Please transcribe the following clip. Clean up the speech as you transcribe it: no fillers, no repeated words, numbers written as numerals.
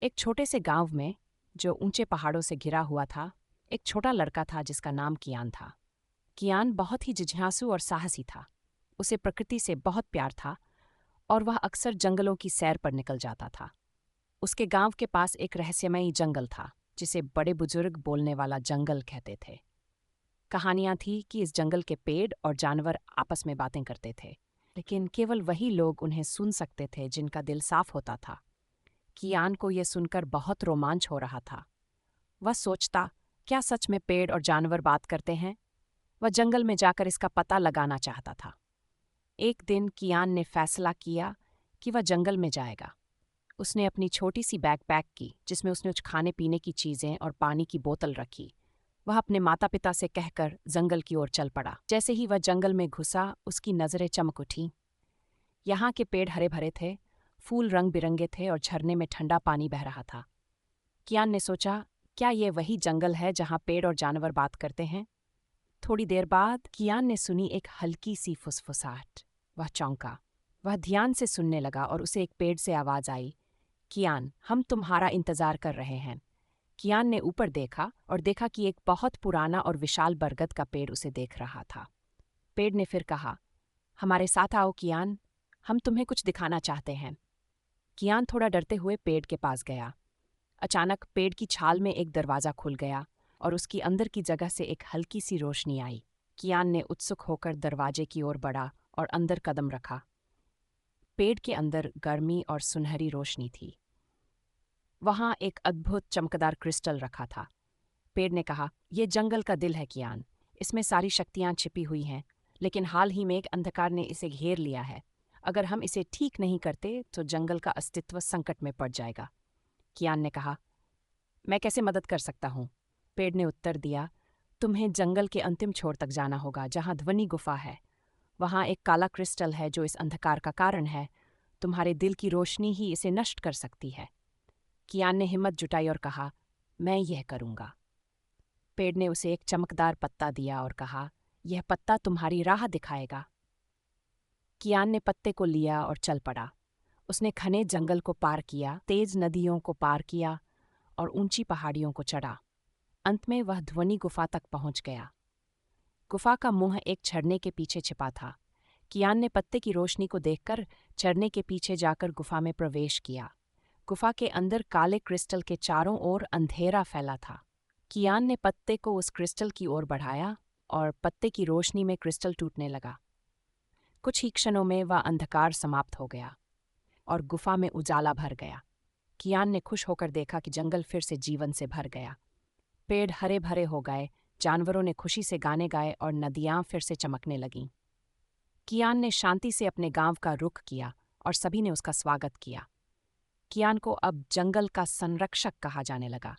एक छोटे से गांव में, जो ऊंचे पहाड़ों से घिरा हुआ था, एक छोटा लड़का था जिसका नाम कियान था। कियान बहुत ही जिज्ञासु और साहसी था। उसे प्रकृति से बहुत प्यार था और वह अक्सर जंगलों की सैर पर निकल जाता था। उसके गांव के पास एक रहस्यमयी जंगल था, जिसे बड़े बुजुर्ग बोलने वाला जंगल कहते थे। कहानियां थी कि इस जंगल के पेड़ और जानवर आपस में बातें करते थे, लेकिन केवल वही लोग उन्हें सुन सकते थे जिनका दिल साफ होता था। कियान को यह सुनकर बहुत रोमांच हो रहा था। वह सोचता, क्या सच में पेड़ और जानवर बात करते हैं? वह जंगल में जाकर इसका पता लगाना चाहता था। एक दिन कियान ने फैसला किया कि वह जंगल में जाएगा। उसने अपनी छोटी सी बैग पैक की, जिसमें उसने कुछ खाने पीने की चीजें और पानी की बोतल रखी। वह अपने माता पिता से कहकर जंगल की ओर चल पड़ा। जैसे ही वह जंगल में घुसा, उसकी नजरें चमक उठीं। यहाँ के पेड़ हरे भरे थे, फूल रंग बिरंगे थे और झरने में ठंडा पानी बह रहा था। कियान ने सोचा, क्या ये वही जंगल है जहाँ पेड़ और जानवर बात करते हैं? थोड़ी देर बाद कियान ने सुनी एक हल्की सी फुसफुसाहट। वह चौंका। वह ध्यान से सुनने लगा और उसे एक पेड़ से आवाज आई, कियान, हम तुम्हारा इंतजार कर रहे हैं। कियान ने ऊपर देखा और देखा कि एक बहुत पुराना और विशाल बरगद का पेड़ उसे देख रहा था। पेड़ ने फिर कहा, हमारे साथ आओ कियान, हम तुम्हें कुछ दिखाना चाहते हैं। कियान थोड़ा डरते हुए पेड़ के पास गया। अचानक पेड़ की छाल में एक दरवाजा खुल गया और उसकी अंदर की जगह से एक हल्की सी रोशनी आई। कियान ने उत्सुक होकर दरवाजे की ओर बढ़ा और अंदर कदम रखा। पेड़ के अंदर गर्मी और सुनहरी रोशनी थी। वहां एक अद्भुत चमकदार क्रिस्टल रखा था। पेड़ ने कहा, यह जंगल का दिल है कियान। इसमें सारी शक्तियां छिपी हुई हैं, लेकिन हाल ही में एक अंधकार ने इसे घेर लिया है। अगर हम इसे ठीक नहीं करते तो जंगल का अस्तित्व संकट में पड़ जाएगा। कियान ने कहा, मैं कैसे मदद कर सकता हूँ? पेड़ ने उत्तर दिया, तुम्हें जंगल के अंतिम छोर तक जाना होगा, जहाँ ध्वनि गुफा है। वहाँ एक काला क्रिस्टल है जो इस अंधकार का कारण है। तुम्हारे दिल की रोशनी ही इसे नष्ट कर सकती है। कियान ने हिम्मत जुटाई और कहा, मैं यह करूँगा। पेड़ ने उसे एक चमकदार पत्ता दिया और कहा, यह पत्ता तुम्हारी राह दिखाएगा। कियान ने पत्ते को लिया और चल पड़ा। उसने घने जंगल को पार किया, तेज नदियों को पार किया और ऊंची पहाड़ियों को चढ़ा। अंत में वह ध्वनि गुफा तक पहुंच गया। गुफा का मुंह एक झरने के पीछे छिपा था। कियान ने पत्ते की रोशनी को देखकर झरने के पीछे जाकर गुफा में प्रवेश किया। गुफा के अंदर काले क्रिस्टल के चारों ओर अंधेरा फैला था। कियान ने पत्ते को उस क्रिस्टल की ओर बढ़ाया और पत्ते की रोशनी में क्रिस्टल टूटने लगा। कुछ ही क्षणों में वह अंधकार समाप्त हो गया और गुफा में उजाला भर गया। कियान ने खुश होकर देखा कि जंगल फिर से जीवन से भर गया। पेड़ हरे भरे हो गए, जानवरों ने खुशी से गाने गाए और नदियां फिर से चमकने लगीं। कियान ने शांति से अपने गांव का रुख किया और सभी ने उसका स्वागत किया। कियान को अब जंगल का संरक्षक कहा जाने लगा।